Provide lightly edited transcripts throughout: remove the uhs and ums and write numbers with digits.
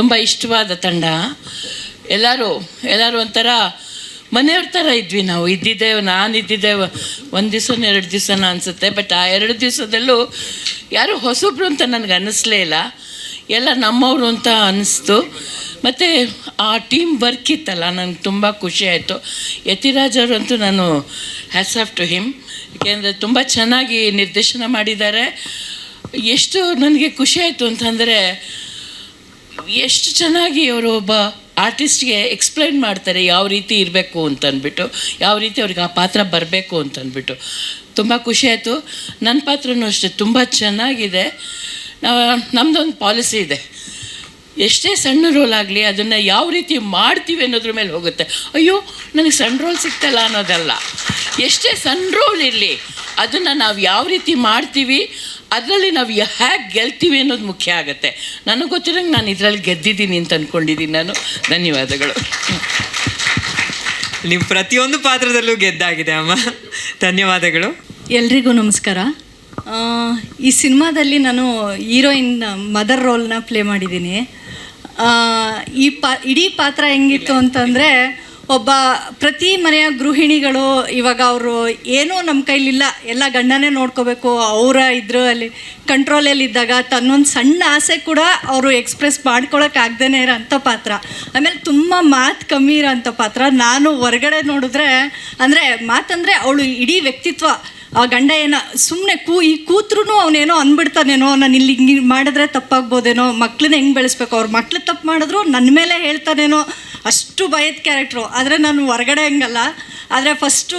ತುಂಬ ಇಷ್ಟವಾದ ತಂಡ. ಎಲ್ಲರೂ ಒಂಥರ ಮನೆಯವ್ರ ಥರ ಇದ್ವಿ. ನಾವು ನಾನು ಇದ್ದಿದ್ದೆ ಒಂದು ದಿವಸನೋ 2 ದಿವಸನ ಅನಿಸುತ್ತೆ. ಬಟ್ ಆ 2 ದಿವಸದಲ್ಲೂ ಯಾರು ಹೊಸಬ್ರು ಅಂತ ನನಗೆ ಅನ್ನಿಸ್ಲೇ ಇಲ್ಲ, ಎಲ್ಲ ನಮ್ಮವರು ಅಂತ ಅನ್ನಿಸ್ತು. ಮತ್ತು ಆ ಟೀಮ್ ವರ್ಕ್ ಇತ್ತಲ್ಲ, ನನಗೆ ತುಂಬ ಖುಷಿ ಆಯಿತು. ಯತಿರಾಜ್ ಅವರಂತೂ ನಾನು ಹ್ಯಾಟ್ಸ್ ಆಫ್ ಟು ಹಿಮ್, ಏಕೆಂದರೆ ತುಂಬ ಚೆನ್ನಾಗಿ ನಿರ್ದೇಶನ ಮಾಡಿದ್ದಾರೆ. ಎಷ್ಟು ನನಗೆ ಖುಷಿ ಆಯಿತು ಅಂತಂದರೆ, ಎಷ್ಟು ಚೆನ್ನಾಗಿ ಅವರು ಒಬ್ಬ ಆರ್ಟಿಸ್ಟ್ಗೆ ಎಕ್ಸ್ಪ್ಲೈನ್ ಮಾಡ್ತಾರೆ ಯಾವ ರೀತಿ ಇರಬೇಕು ಅಂತಂದ್ಬಿಟ್ಟು, ಯಾವ ರೀತಿ ಅವ್ರಿಗೆ ಆ ಪಾತ್ರ ಬರಬೇಕು ಅಂತಂದ್ಬಿಟ್ಟು. ತುಂಬ ಖುಷಿ ಆಯಿತು. ನನ್ನ ಪಾತ್ರನೂ ಅಷ್ಟೇ ತುಂಬ ಚೆನ್ನಾಗಿದೆ. ನಮ್ಮದೊಂದು ಪಾಲಿಸಿ ಇದೆ, ಎಷ್ಟೇ ಸಣ್ಣ ರೋಲ್ ಆಗಲಿ ಅದನ್ನು ಯಾವ ರೀತಿ ಮಾಡ್ತೀವಿ ಅನ್ನೋದ್ರ ಮೇಲೆ ಹೋಗುತ್ತೆ. ಅಯ್ಯೋ ನನಗೆ ಸಣ್ಣ ರೋಲ್ ಸಿಗ್ತಲ್ಲ ಅನ್ನೋದಲ್ಲ, ಎಷ್ಟೇ ಸಣ್ಣ ರೋಲ್ ಇರಲಿ ಅದನ್ನು ನಾವು ಯಾವ ರೀತಿ ಮಾಡ್ತೀವಿ, ಅದರಲ್ಲಿ ನಾವು ಹೇಗೆ ಗೆಲ್ತೀವಿ ಅನ್ನೋದು ಮುಖ್ಯ ಆಗುತ್ತೆ. ನನಗೆ ಗೊತ್ತಿರೋಂಗೆ ನಾನು ಇದರಲ್ಲಿ ಗೆದ್ದಿದ್ದೀನಿ ಅಂತ ಅಂದ್ಕೊಂಡಿದ್ದೀನಿ ನಾನು. ಧನ್ಯವಾದಗಳು. ನೀವು ಪ್ರತಿಯೊಂದು ಪಾತ್ರದಲ್ಲೂ ಗೆದ್ದಾಗಿದೆ ಅಮ್ಮ, ಧನ್ಯವಾದಗಳು. ಎಲ್ರಿಗೂ ನಮಸ್ಕಾರ. ಈ ಸಿನಿಮಾದಲ್ಲಿ ನಾನು ಹೀರೋಯಿನ್ ಮದರ್ ರೋಲ್ನ ಪ್ಲೇ ಮಾಡಿದ್ದೀನಿ. ಇಡೀ ಪಾತ್ರ ಹೆಂಗಿತ್ತು ಅಂತಂದರೆ, ಒಬ್ಬ ಪ್ರತಿ ಮನೆಯ ಗೃಹಿಣಿಗಳು ಇವಾಗ ಅವರು ಏನೂ ನಮ್ಮ ಕೈಲಿಲ್ಲ, ಎಲ್ಲ ಗಂಡನೇ ನೋಡ್ಕೋಬೇಕು, ಅವರ ಇದರಲ್ಲಿ ಕಂಟ್ರೋಲಲ್ಲಿದ್ದಾಗ ತನ್ನೊಂದು ಸಣ್ಣ ಆಸೆ ಕೂಡ ಅವರು ಎಕ್ಸ್ಪ್ರೆಸ್ ಮಾಡ್ಕೊಳಕ್ಕಾಗ್ದೇ ಇರೋಂಥ ಪಾತ್ರ. ಆಮೇಲೆ ತುಂಬ ಮಾತು ಕಮ್ಮಿ ಇರೋಂಥ ಪಾತ್ರ. ನಾನು ಹೊರಗಡೆ ನೋಡಿದ್ರೆ ಅಂದರೆ ಮಾತಂದರೆ ಅವಳು ಇಡೀ ವ್ಯಕ್ತಿತ್ವ, ಆ ಗಂಡ ಏನೋ ಸುಮ್ಮನೆ ಕೂತ್ರೂ ಅವನೇನೋ ಅಂದ್ಬಿಡ್ತಾನೇನೋ, ನಾನು ಇಲ್ಲಿ ಹಿಂಗೆ ಮಾಡಿದ್ರೆ ತಪ್ಪಾಗ್ಬೋದೇನೋ, ಮಕ್ಳನ್ನ ಹೆಂಗೆ ಬೆಳೆಸ್ಬೇಕು, ಅವ್ರ ಮಕ್ಳು ತಪ್ಪು ಮಾಡಿದ್ರು ನನ್ನ ಮೇಲೆ ಹೇಳ್ತಾನೇನೋ, ಅಷ್ಟು ಭಯದ ಕ್ಯಾರೆಕ್ಟ್ರು. ಆದರೆ ನಾನು ಹೊರಗಡೆ ಹಂಗಲ್ಲ. ಆದರೆ ಫಸ್ಟು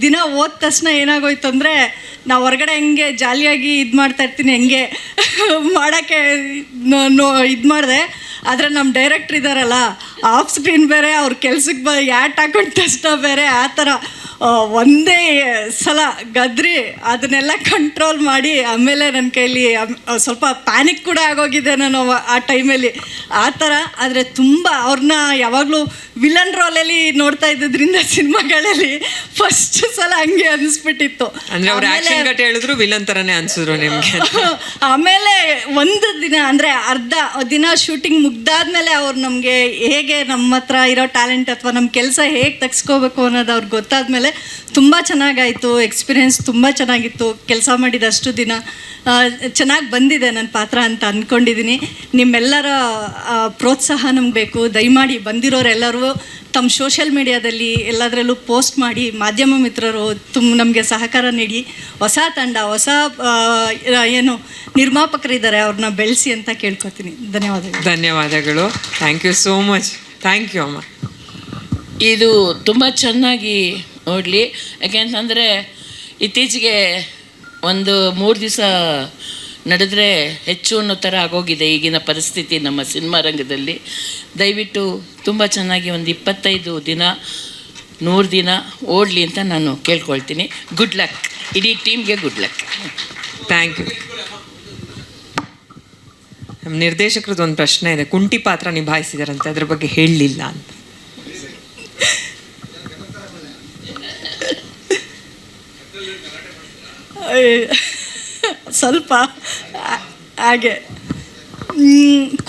ದಿನ ಓದ ತಕ್ಷಣ ಏನಾಗೋಯ್ತು ಅಂದರೆ, ನಾವು ಹೊರಗಡೆ ಹೆಂಗೆ ಜಾಲಿಯಾಗಿ ಇದು ಮಾಡ್ತಾಯಿರ್ತೀನಿ ಹೆಂಗೆ ಮಾಡೋಕ್ಕೆ ಇದು ಮಾಡಿದೆ. ಆದರೆ ನಮ್ಮ ಡೈರೆಕ್ಟ್ರ್ ಇದ್ದಾರಲ್ಲ, ಆಫ್ ಸ್ಕ್ರೀನ್ ಬೇರೆ, ಅವ್ರ ಕೆಲ್ಸಕ್ಕೆ ಯಾಟ್ ಹಾಕೊಂಡು ತಕ್ಷಣ ಬೇರೆ, ಆ ಥರ ಒಂದೇ ಸಲ ಗದ್ರಿ ಅದನ್ನೆಲ್ಲ ಕಂಟ್ರೋಲ್ ಮಾಡಿ, ಆಮೇಲೆ ನನ್ನ ಕೈಲಿ ಸ್ವಲ್ಪ ಪ್ಯಾನಿಕ್ ಕೂಡ ಆಗೋಗಿದೆ ನಾನು ಆ ಟೈಮಲ್ಲಿ, ಆ ಥರ. ಆದರೆ ತುಂಬ ಅವ್ರನ್ನ ಯಾವಾಗಲೂ ವಿಲನ್ ರೋಲಲ್ಲಿ ನೋಡ್ತಾ ಇದ್ದಿದ್ದರಿಂದ ಸಿನಿಮಾಗಳಲ್ಲಿ ಫಸ್ಟ್ ಸಲ ಹಂಗೆ ಅನಿಸ್ಬಿಟ್ಟಿತ್ತು. ಹೇಳಿದ್ರು ವಿಲನ್ ಥರನೇ ಅನಿಸಿದ್ರು ನಿಮಗೆ. ಆಮೇಲೆ ಒಂದು ದಿನ ಅಂದರೆ ಅರ್ಧ ದಿನ ಶೂಟಿಂಗ್ ಮುಗ್ದಾದ್ಮೇಲೆ ಅವ್ರು ನಮಗೆ ಹೇಗೆ ನಮ್ಮ ಹತ್ರ ಇರೋ ಟ್ಯಾಲೆಂಟ್ ಅಥವಾ ನಮ್ಮ ಕೆಲಸ ಹೇಗೆ ತೆಗೆಸ್ಕೋಬೇಕು ಅನ್ನೋದು ಅವ್ರಿಗೆ ಗೊತ್ತಾದ್ಮೇಲೆ ತುಂಬ ಚೆನ್ನಾಗಾಯಿತು. ಎಕ್ಸ್ಪೀರಿಯೆನ್ಸ್ ತುಂಬ ಚೆನ್ನಾಗಿತ್ತು. ಕೆಲಸ ಮಾಡಿದಷ್ಟು ದಿನ ಚೆನ್ನಾಗಿ ಬಂದಿದೆ ನನ್ನ ಪಾತ್ರ ಅಂತ ಅಂದ್ಕೊಂಡಿದ್ದೀನಿ. ನಿಮ್ಮೆಲ್ಲರ ಪ್ರೋತ್ಸಾಹ ನಮ್ಗೆ ಬೇಕು. ದಯಮಾಡಿ ಬಂದಿರೋರೆಲ್ಲರೂ ತಮ್ಮ ಸೋಷಿಯಲ್ ಮೀಡಿಯಾದಲ್ಲಿ ಎಲ್ಲದರಲ್ಲೂ ಪೋಸ್ಟ್ ಮಾಡಿ, ಮಾಧ್ಯಮ ಮಿತ್ರರು ನಮಗೆ ಸಹಕಾರ ನೀಡಿ, ಹೊಸ ತಂಡ, ಹೊಸ ನಿರ್ಮಾಪಕರಿದ್ದಾರೆ, ಅವ್ರನ್ನ ಬೆಳೆಸಿ ಅಂತ ಕೇಳ್ಕೊತೀನಿ. ಧನ್ಯವಾದಗಳು. Thank you so much. Thank you ಅಮ್ಮ. ಇದು ತುಂಬ ಚೆನ್ನಾಗಿ ನೋಡಲಿ. ಯಾಕೆಂತಂದರೆ ಇತ್ತೀಚೆಗೆ ಒಂದು 3 ದಿವಸ ನಡೆದ್ರೆ ಹೆಚ್ಚು ಅನ್ನೋ ಥರ ಆಗೋಗಿದೆ ಈಗಿನ ಪರಿಸ್ಥಿತಿ ನಮ್ಮ ಸಿನಿಮಾ ರಂಗದಲ್ಲಿ. ದಯವಿಟ್ಟು ತುಂಬ ಚೆನ್ನಾಗಿ ಒಂದು 25 ದಿನ 100 ದಿನ ಓಡಲಿ ಅಂತ ನಾನು ಕೇಳ್ಕೊಳ್ತೀನಿ. ಗುಡ್ ಲಕ್, ಇಡೀ ಟೀಮ್ಗೆ ಗುಡ್ ಲಕ್. Thank you. ನಮ್ಮ ನಿರ್ದೇಶಕರದ್ದು ಒಂದು ಪ್ರಶ್ನೆ ಇದೆ, ಕುಂಟಿ ಪಾತ್ರ ನಿಭಾಯಿಸಿದಾರಂತೆ, ಅದ್ರ ಬಗ್ಗೆ ಹೇಳಲಿಲ್ಲ ಅಂತ. ಸ್ವಲ್ಪ ಹಾಗೆ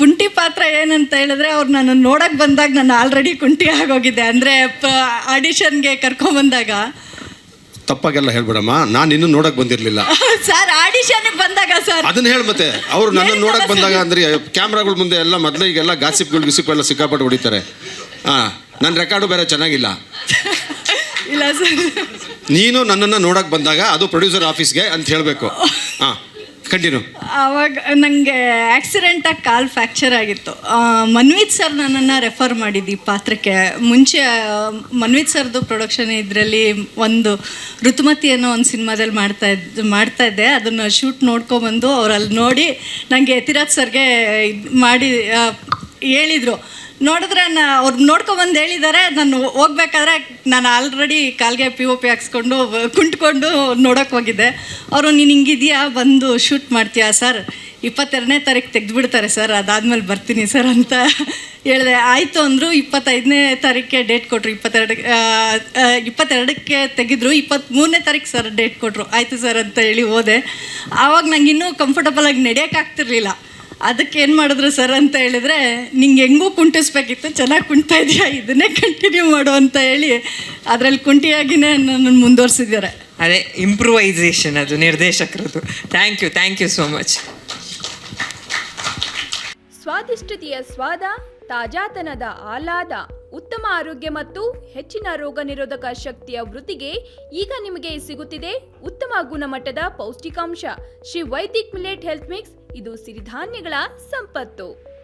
ಕುಂಟಿ ಪಾತ್ರ ಏನಂತ ಹೇಳಿದ್ರೆ, ಅವ್ರು ನಾನು ನೋಡೋಕ್ಕೆ ಬಂದಾಗ ನಾನು ಆಲ್ರೆಡಿ ಕುಂಟಿ ಆಗೋಗಿದ್ದೆ. ಅಂದರೆ ಆಡಿಷನ್ಗೆ ಕರ್ಕೊಂಬಂದಾಗ. ತಪ್ಪಾಗೆಲ್ಲ ಹೇಳ್ಬೇಡಮ್ಮ, ನಾನು ಇನ್ನೂ ನೋಡಕ್ಕೆ ಬಂದಿರಲಿಲ್ಲ ಸರ್. ಆಡಿಷನ್ಗೆ ಬಂದಾಗ ಸರ್ ಅದನ್ನ ಹೇಳಿ. ಮತ್ತೆ ಅವರು ನನ್ನನ್ನು ನೋಡಕ್ಕೆ ಬಂದಾಗ ಅಂದರೆ ಕ್ಯಾಮ್ರಾಗಳ ಮುಂದೆ ಎಲ್ಲ ಮೊದಲು ಈಗೆಲ್ಲ ಗಾಸಿಪ್ಗಳು ಸಿಕ್ಕಾಪಟ್ಟು ಹೊಡಿತಾರೆ. ನನ್ನ ರೆಕಾರ್ಡು ಬೇರೆ ಚೆನ್ನಾಗಿಲ್ಲ. ಇಲ್ಲ ಸರ್, ನೀನು ನನ್ನನ್ನು ನೋಡಕ್ಕೆ ಬಂದಾಗ ಅದು ಪ್ರೊಡ್ಯೂಸರ್ ಆಫೀಸ್ಗೆ ಅಂತ ಹೇಳಬೇಕು. ಕಂಟಿನ್ಯೂ. ಆವಾಗ ನನಗೆ ಆಕ್ಸಿಡೆಂಟಾಗಿ ಕಾಲು ಫ್ರ್ಯಾಕ್ಚರ್ ಆಗಿತ್ತು. ಮನ್ವಿತ್ ಸರ್ ನನ್ನನ್ನು ರೆಫರ್ ಮಾಡಿದ್ದು ಈ ಪಾತ್ರಕ್ಕೆ. ಮುಂಚೆ ಮನ್ವಿತ್ ಸರ್ದು ಪ್ರೊಡಕ್ಷನ್ ಇದರಲ್ಲಿ ಒಂದು ಋತುಮತಿ ಅನ್ನೋ ಒಂದು ಸಿನಿಮಾದಲ್ಲಿ ಮಾಡ್ತಾ ಇದ್ದೆ. ಅದನ್ನು ಶೂಟ್ ನೋಡ್ಕೊಬಂದು ಅವರಲ್ಲಿ ನೋಡಿ ನನಗೆ ಯತಿರಾಜ್ ಸರ್ಗೆ ಇದು ಮಾಡಿ ಹೇಳಿದರು. ನೋಡಿದ್ರೆ ಅವ್ರು ನೋಡ್ಕೊಬಂದು ಹೇಳಿದ್ದಾರೆ. ನಾನು ಹೋಗ್ಬೇಕಾದ್ರೆ ನಾನು ಆಲ್ರೆಡಿ ಕಾಲಿಗೆ POP ಹಾಕ್ಸ್ಕೊಂಡು ಕುಂಟ್ಕೊಂಡು ನೋಡೋಕೆ ಹೋಗಿದ್ದೆ. ಅವರು ನೀನು ಹಿಂಗಿದೆಯಾ, ಬಂದು ಶೂಟ್ ಮಾಡ್ತೀಯಾ ಸರ್, 22ನೇ ತಾರೀಕು ತೆಗೆದುಬಿಡ್ತಾರೆ ಸರ್, ಅದಾದಮೇಲೆ ಬರ್ತೀನಿ ಸರ್ ಅಂತ ಹೇಳಿದೆ. ಆಯಿತು ಅಂದರು. 25ನೇ ತಾರೀಕಿಗೆ ಡೇಟ್ ಕೊಟ್ಟರು. 22ಕ್ಕೆ ತೆಗೆದ್ರು. 23ನೇ ತಾರೀಕು ಸರ್ ಡೇಟ್ ಕೊಟ್ಟರು. ಆಯಿತು ಸರ್ ಅಂತ ಹೇಳಿ ಹೋದೆ. ಆವಾಗ ನಂಗೆ ಇನ್ನೂ ಕಂಫರ್ಟಬಲಾಗಿ ನಡೆಯೋಕ್ಕಾಗ್ತಿರ್ಲಿಲ್ಲ. ಅದಕ್ಕೆ ಏನು ಮಾಡಿದ್ರು ಸರ್ ಅಂತ ಹೇಳಿದ್ರೆ, ನಿಂಗೆ ಹೆಂಗೂ ಕುಂಟಿಸ್ಬೇಕಿತ್ತು, ಚೆನ್ನಾಗಿ ಕುಂಟ್ತಾ ಇದೆಯಾ, ಇದನ್ನೇ ಕಂಟಿನ್ಯೂ ಮಾಡು ಅಂತ ಹೇಳಿ ಅದರಲ್ಲಿ ಕುಂಟಿಯಾಗಿನೇ ನನ್ನನ್ನು ಮುಂದುವರಿಸಿದ್ದಾರೆ. ಅದೇ ಇಂಪ್ರೂವೈಸೇಷನ್ ಅದು ನಿರ್ದೇಶಕರದು. Thank you so much. ಸ್ವಾದಿಷ್ಟತೆಯ ಸ್ವಾದ, ತಾಜಾತನದ ಆಹ್ಲಾದ, ಉತ್ತಮ ಆರೋಗ್ಯ ಮತ್ತು ಹೆಚ್ಚಿನ ರೋಗ ನಿರೋಧಕ ಶಕ್ತಿಯ ವೃದ್ಧಿಗೆ ಈಗ ನಿಮಗೆ ಸಿಗುತ್ತಿದೆ ಉತ್ತಮ ಗುಣಮಟ್ಟದ ಪೌಷ್ಟಿಕಾಂಶ Shri Vaidik millet health mix. ಇದು ಸಿರಿಧಾನ್ಯಗಳ ಸಂಪತ್ತು.